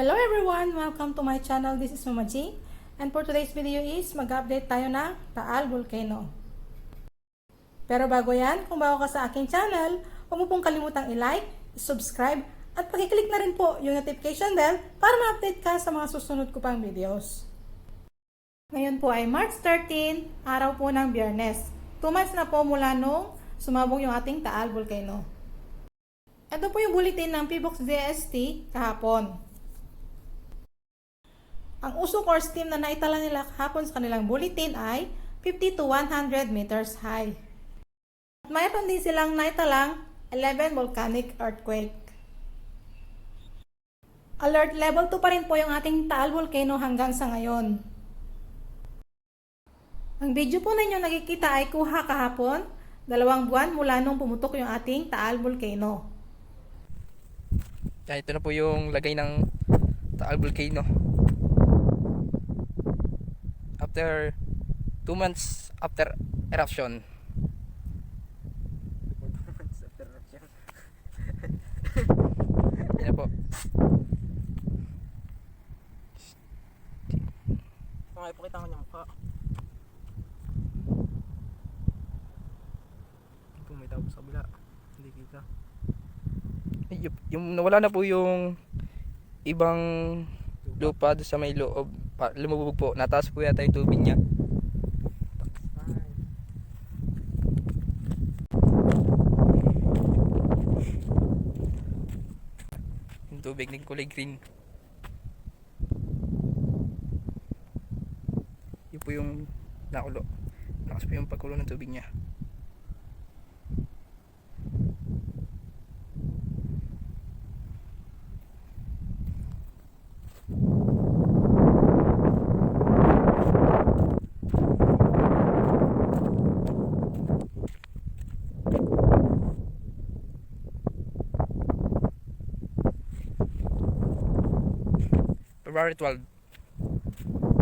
Hello everyone! Welcome to my channel. This is Mama G. And for today's video is mag-update tayo ng Taal Volcano. Pero bago yan, kung bago ka sa aking channel, huwag mo pong kalimutang i-like, i-subscribe, at pakiclick na rin po yung notification bell para ma-update ka sa mga susunod ko pang videos. Ngayon po ay March 13, araw po ng Biyernes. 2 months na po mula nung sumabog yung ating Taal Volcano. Ito po yung bulletin ng PBOX DST kahapon. Ang usok or steam na naitala nila kahapon sa kanilang bulletin ay 50 to 100 meters high. At mayroon din silang naitalang 11 volcanic earthquake. Alert level 2 pa rin po yung ating Taal Volcano hanggang sa ngayon. Ang video po ninyo nakikita ay kuha kahapon, 2 buwan mula nung pumutok yung ating Taal Volcano. Ito na po yung lagay ng Taal Volcano. After 2 months after eruption. Yan po. Pakita ko niya mukha. Ito may tao sa kabila. Hindi kita. Yung nawala na po yung ibang lupa doon sa may loob. Lumubog po. Nataas po yata yung tubig niya. Yung tubig ng kulay green. Yun po yung nakulo. Lakas po yung pagkulo ng tubig niya. February 12,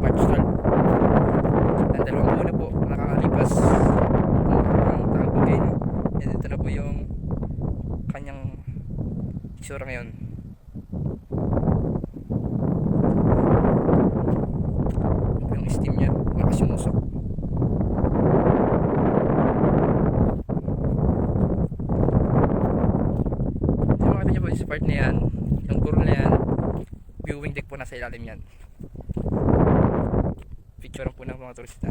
March 12. And 2 buwan na po nakakalipas ang Taal Volcano. And ito na po yung kanyang itsura ngayon. Yung steam niya, lakas yung usok. So makita niyo po yung part na yan, yung burol na yan. Viewing deck po nasa ilalim yan. Picture po ng mga turista.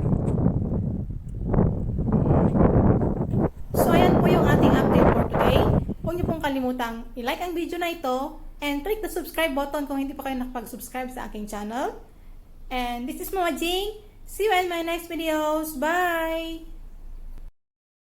So ayan po yung ating update for today. Huwag niyo pong kalimutang i-like ang video na ito and click the subscribe button kung hindi pa kayo nakapag-subscribe sa aking channel. And this is Mama Jing. See you in my next videos. Bye!